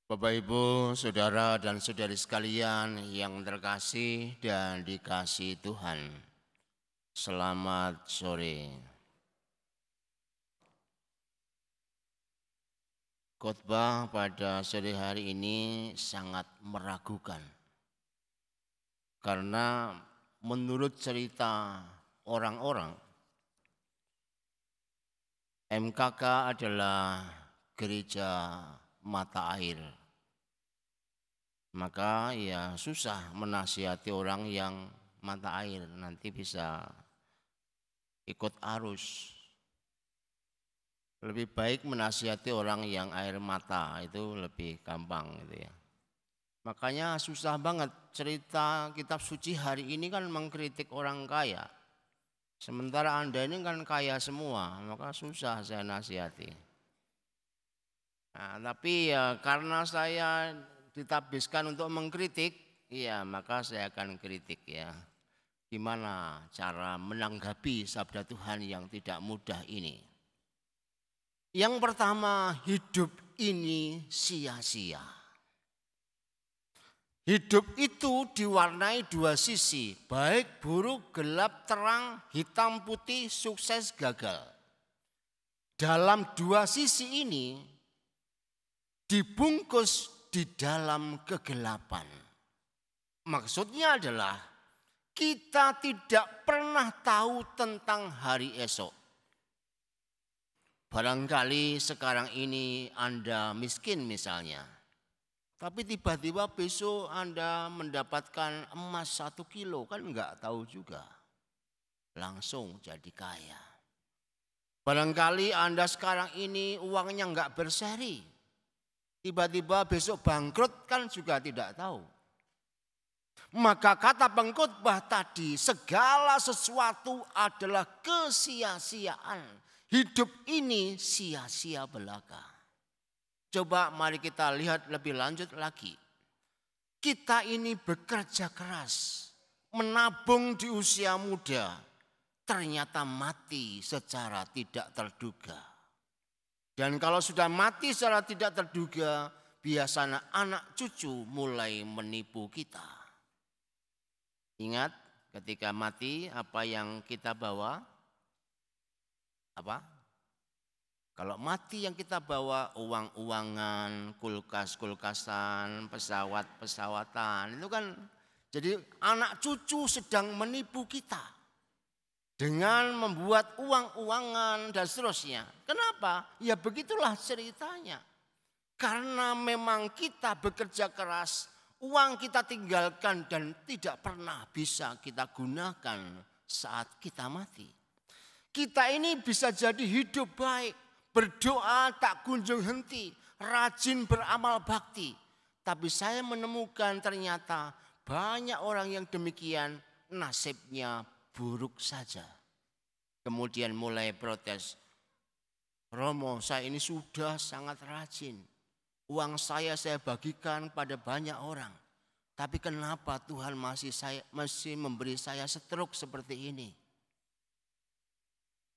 Bapak, Ibu, Saudara dan Saudari sekalian yang terkasih dan dikasihi Tuhan. Selamat sore. Khotbah pada sore hari ini sangat meragukan. Karena menurut cerita orang-orang, MKK adalah gereja mata air. Maka ya susah menasihati orang yang mata air, nanti bisa ikut arus. Lebih baik menasihati orang yang air mata, itu lebih gampang gitu ya. Makanya susah banget, cerita kitab suci hari ini kan mengkritik orang kaya. Sementara Anda ini kan kaya semua, maka susah saya nasihati. Nah, tapi ya karena saya ditabiskan untuk mengkritik, ya maka saya akan kritik ya. Gimana cara menanggapi sabda Tuhan yang tidak mudah ini? Yang pertama, hidup ini sia-sia. Hidup itu diwarnai dua sisi, baik buruk, gelap, terang, hitam, putih, sukses, gagal. Dalam dua sisi ini dibungkus di dalam kegelapan. Maksudnya adalah kita tidak pernah tahu tentang hari esok. Barangkali sekarang ini Anda miskin misalnya, tapi tiba-tiba besok Anda mendapatkan emas 1 kilo, kan enggak tahu juga. Langsung jadi kaya. Barangkali Anda sekarang ini uangnya enggak berseri, tiba-tiba besok bangkrut, kan juga tidak tahu. Maka kata pengkhotbah tadi, segala sesuatu adalah kesia-siaan. Hidup ini sia-sia belaka. Coba mari kita lihat lebih lanjut lagi. Kita ini bekerja keras, menabung di usia muda, ternyata mati secara tidak terduga. Dan kalau sudah mati secara tidak terduga, biasanya anak cucu mulai menipu kita. Ingat, ketika mati apa yang kita bawa? Apa? Kalau mati yang kita bawa uang-uangan, kulkas-kulkasan, pesawat-pesawatan, itu kan jadi anak cucu sedang menipu kita dengan membuat uang-uangan dan seterusnya. Kenapa? Ya begitulah ceritanya. Karena memang kita bekerja keras, uang kita tinggalkan dan tidak pernah bisa kita gunakan saat kita mati. Kita ini bisa jadi hidup baik, berdoa tak kunjung henti, rajin beramal bakti. Tapi saya menemukan ternyata banyak orang yang demikian nasibnya buruk saja. Kemudian mulai protes. Romo, saya ini sudah sangat rajin. Uang saya bagikan pada banyak orang. Tapi kenapa Tuhan masih memberi saya stroke seperti ini?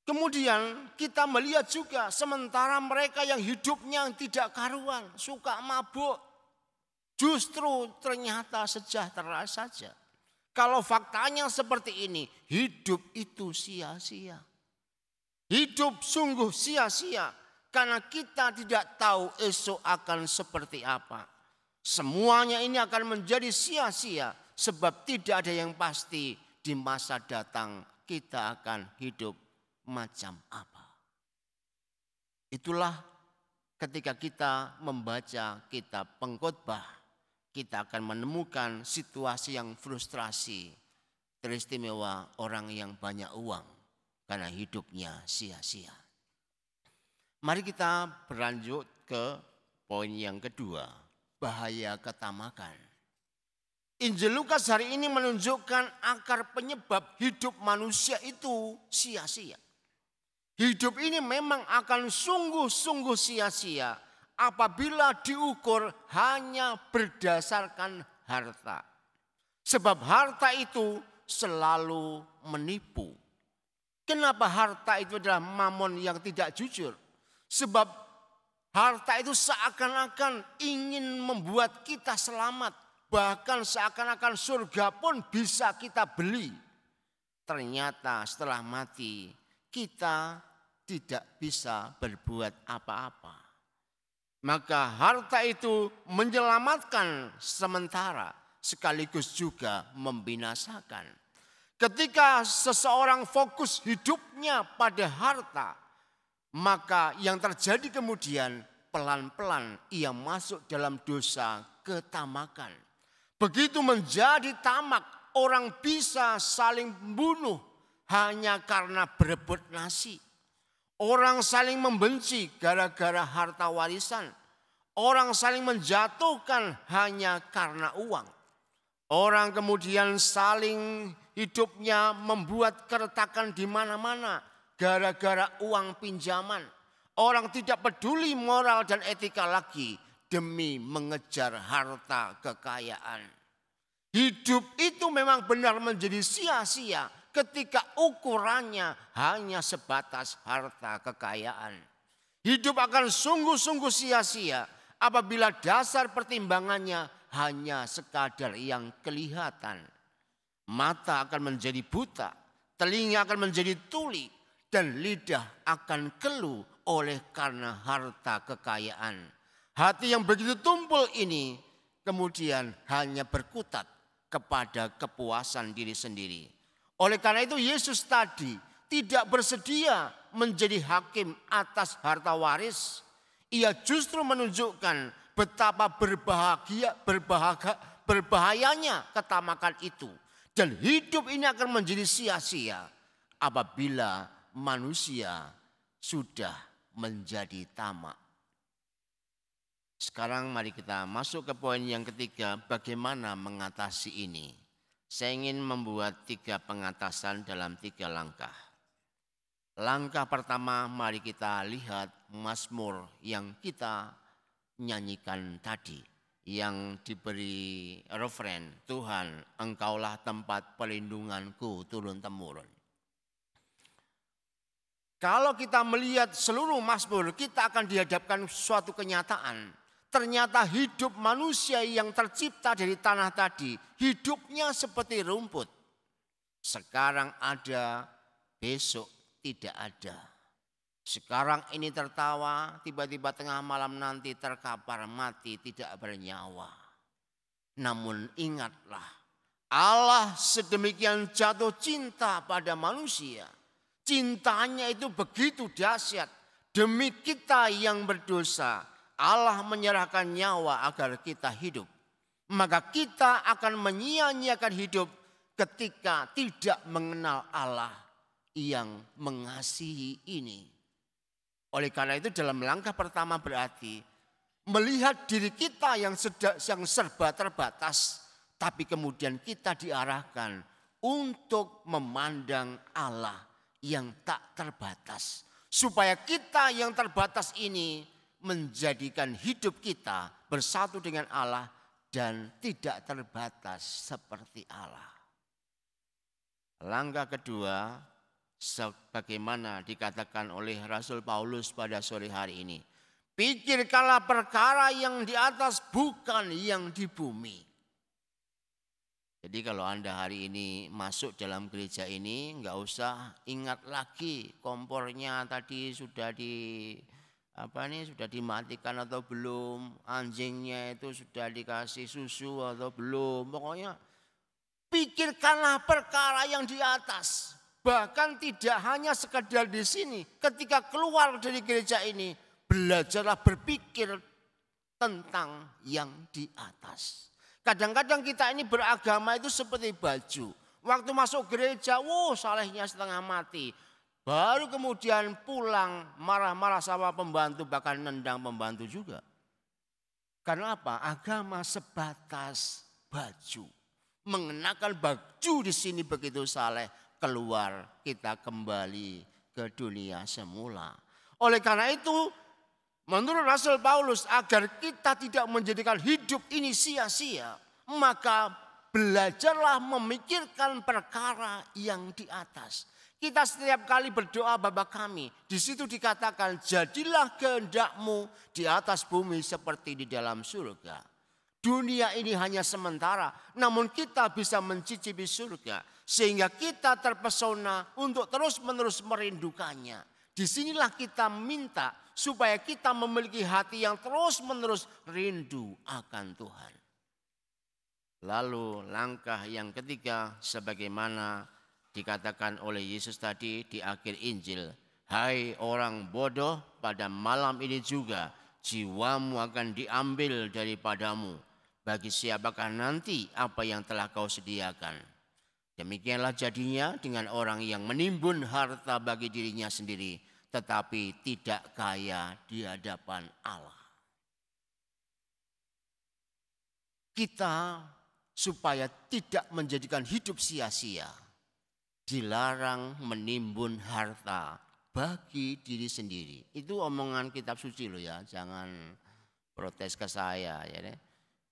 Kemudian kita melihat juga sementara mereka yang hidupnya tidak karuan, suka mabuk, justru ternyata sejahtera saja. Kalau faktanya seperti ini, hidup itu sia-sia. Hidup sungguh sia-sia karena kita tidak tahu esok akan seperti apa. Semuanya ini akan menjadi sia-sia sebab tidak ada yang pasti di masa datang kita akan hidup macam apa. Itulah ketika kita membaca kitab pengkhotbah, kita akan menemukan situasi yang frustrasi, teristimewa orang yang banyak uang karena hidupnya sia-sia. Mari kita berlanjut ke poin yang kedua, bahaya ketamakan. Injil Lukas hari ini menunjukkan akar penyebab hidup manusia itu sia-sia. Hidup ini memang akan sungguh-sungguh sia-sia apabila diukur hanya berdasarkan harta. Sebab harta itu selalu menipu. Kenapa harta itu adalah mamon yang tidak jujur? Sebab Harta itu seakan-akan ingin membuat kita selamat. Bahkan seakan-akan surga pun bisa kita beli. Ternyata setelah mati kita tidak bisa berbuat apa-apa. Maka harta itu menyelamatkan sementara sekaligus juga membinasakan. Ketika seseorang fokus hidupnya pada harta, maka yang terjadi kemudian pelan-pelan ia masuk dalam dosa ketamakan. Begitu menjadi tamak, orang bisa saling membunuh hanya karena berebut nasi. Orang saling membenci gara-gara harta warisan. Orang saling menjatuhkan hanya karena uang. Orang kemudian saling hidupnya membuat keretakan di mana-mana gara-gara uang pinjaman. Orang tidak peduli moral dan etika lagi demi mengejar harta kekayaan. Hidup itu memang benar menjadi sia-sia ketika ukurannya hanya sebatas harta kekayaan. Hidup akan sungguh-sungguh sia-sia apabila dasar pertimbangannya hanya sekadar yang kelihatan. Mata akan menjadi buta, telinga akan menjadi tuli, dan lidah akan keluh oleh karena harta kekayaan. Hati yang begitu tumpul ini kemudian hanya berkutat kepada kepuasan diri sendiri. Oleh karena itu Yesus tadi tidak bersedia menjadi hakim atas harta waris. Ia justru menunjukkan betapa berbahayanya ketamakan itu. Dan hidup ini akan menjadi sia-sia apabila manusia sudah menjadi tamak. Sekarang mari kita masuk ke poin yang ketiga, bagaimana mengatasi ini. Saya ingin membuat 3 pengatasan dalam 3 langkah. Langkah pertama, mari kita lihat Mazmur yang kita nyanyikan tadi. Yang diberi referen, Tuhan Engkaulah tempat perlindunganku turun-temurun. Kalau kita melihat seluruh Mazmur, kita akan dihadapkan suatu kenyataan. Ternyata hidup manusia yang tercipta dari tanah tadi, hidupnya seperti rumput. Sekarang ada, besok tidak ada. Sekarang ini tertawa, tiba-tiba tengah malam nanti terkapar mati tidak bernyawa. Namun ingatlah, Allah sedemikian jatuh cinta pada manusia. Cintanya itu begitu dahsyat. Demi kita yang berdosa, Allah menyerahkan nyawa agar kita hidup. Maka kita akan menyia-nyiakan hidup ketika tidak mengenal Allah yang mengasihi ini. Oleh karena itu dalam langkah pertama berarti melihat diri kita yang serba terbatas. Tapi kemudian kita diarahkan untuk memandang Allah yang tak terbatas. Supaya kita yang terbatas ini menjadikan hidup kita bersatu dengan Allah dan tidak terbatas seperti Allah. Langkah kedua, sebagaimana dikatakan oleh Rasul Paulus pada sore hari ini. Pikirkanlah perkara yang di atas bukan yang di bumi. Jadi kalau Anda hari ini masuk dalam gereja ini enggak usah ingat lagi kompornya tadi sudah sudah dimatikan atau belum, anjingnya itu sudah dikasih susu atau belum. Pokoknya pikirkanlah perkara yang di atas. Bahkan tidak hanya sekedar di sini, ketika keluar dari gereja ini, belajarlah berpikir tentang yang di atas. Kadang-kadang kita ini beragama itu seperti baju. Waktu masuk gereja, salehnya setengah mati. Baru kemudian pulang marah-marah sama pembantu, bahkan nendang pembantu juga. Karena apa? Agama sebatas baju. Mengenakan baju di sini begitu saleh. Keluar kita kembali ke dunia semula. Oleh karena itu menurut Rasul Paulus agar kita tidak menjadikan hidup ini sia-sia. Maka belajarlah memikirkan perkara yang di atas. Kita setiap kali berdoa Bapa kami, di situ dikatakan jadilah kehendak-Mu di atas bumi seperti di dalam surga. Dunia ini hanya sementara, namun kita bisa mencicipi surga sehingga kita terpesona untuk terus-menerus merindukannya. Disinilah kita minta supaya kita memiliki hati yang terus-menerus rindu akan Tuhan. Lalu langkah yang ketiga sebagaimana dikatakan oleh Yesus tadi di akhir Injil. Hai orang bodoh, pada malam ini juga jiwamu akan diambil daripadamu. Bagi siapakah nanti apa yang telah kau sediakan. Demikianlah jadinya dengan orang yang menimbun harta bagi dirinya sendiri, tetapi tidak kaya di hadapan Allah. Kita supaya tidak menjadikan hidup sia-sia, dilarang menimbun harta bagi diri sendiri. Itu omongan kitab suci loh ya, jangan protes ke saya ya.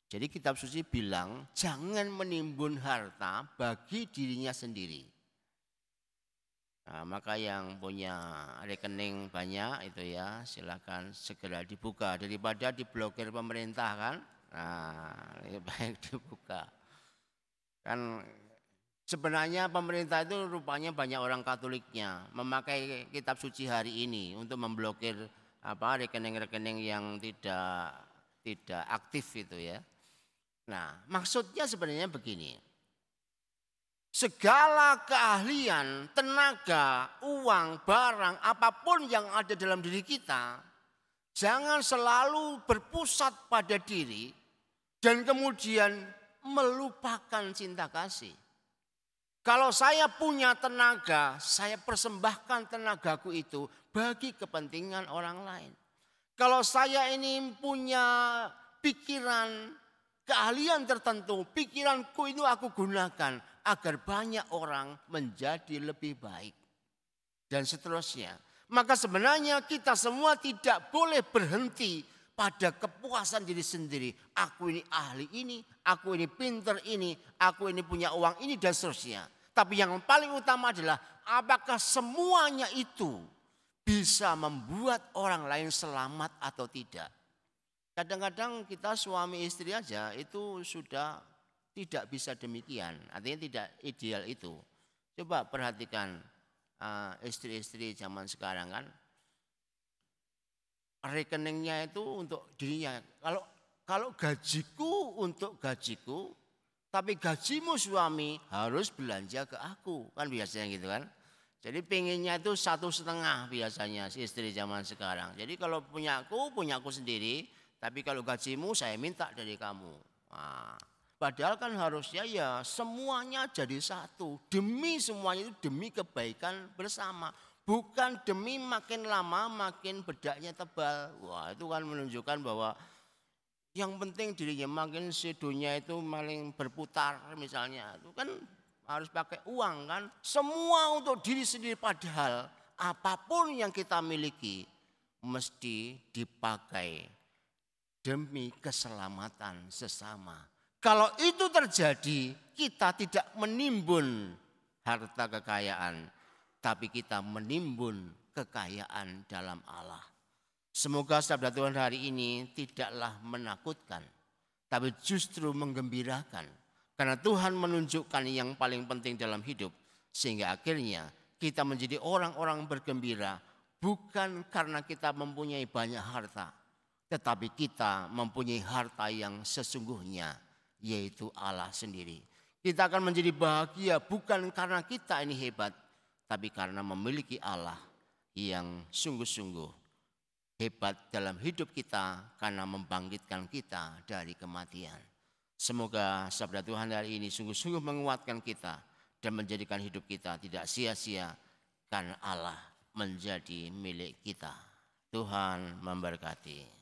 Jadi kitab suci bilang jangan menimbun harta bagi dirinya sendiri. Nah, maka yang punya rekening banyak itu ya silakan segera dibuka daripada diblokir pemerintah kan. Nah, lebih baik dibuka. Kan sebenarnya pemerintah itu rupanya banyak orang Katoliknya memakai kitab suci hari ini untuk memblokir rekening-rekening yang tidak aktif itu ya. Nah, maksudnya sebenarnya begini. Segala keahlian, tenaga, uang, barang, apapun yang ada dalam diri kita, jangan selalu berpusat pada diri dan kemudian melupakan cinta kasih. Kalau saya punya tenaga, saya persembahkan tenagaku itu bagi kepentingan orang lain. Kalau saya ini punya pikiran, keahlian tertentu, pikiranku itu aku gunakan agar banyak orang menjadi lebih baik. Dan seterusnya. Maka sebenarnya kita semua tidak boleh berhenti pada kepuasan diri sendiri. Aku ini ahli ini, aku ini pinter ini, aku ini punya uang ini dan seterusnya. Tapi yang paling utama adalah apakah semuanya itu bisa membuat orang lain selamat atau tidak. Kadang-kadang kita suami istri aja itu sudah tidak bisa demikian. Artinya tidak ideal itu. Coba perhatikan istri-istri zaman sekarang kan. Rekeningnya itu untuk dirinya. Kalau gajiku untuk gajiku, tapi gajimu suami harus belanja ke aku. Kan biasanya gitu kan. Jadi pengennya itu 1,5 biasanya si istri zaman sekarang. Jadi kalau punyaku sendiri. Tapi kalau gajimu saya minta dari kamu. Nah, padahal kan harusnya ya semuanya jadi satu. Demi semuanya itu demi kebaikan bersama. Bukan demi makin lama makin bedaknya tebal. Wah itu kan menunjukkan bahwa yang penting dirinya makin si dunia itu makin berputar misalnya. Itu kan harus pakai uang kan. Semua untuk diri sendiri padahal apapun yang kita miliki mesti dipakai demi keselamatan sesama. Kalau itu terjadi, kita tidak menimbun harta kekayaan, tapi kita menimbun kekayaan dalam Allah. Semoga sabda Tuhan hari ini tidaklah menakutkan, tapi justru menggembirakan. Karena Tuhan menunjukkan yang paling penting dalam hidup, sehingga akhirnya kita menjadi orang-orang bergembira, bukan karena kita mempunyai banyak harta, tetapi kita mempunyai harta yang sesungguhnya, yaitu Allah sendiri. Kita akan menjadi bahagia bukan karena kita ini hebat, tapi karena memiliki Allah yang sungguh-sungguh hebat dalam hidup kita karena membangkitkan kita dari kematian. Semoga sabda Tuhan hari ini sungguh-sungguh menguatkan kita dan menjadikan hidup kita tidak sia-sia karena Allah menjadi milik kita. Tuhan memberkati.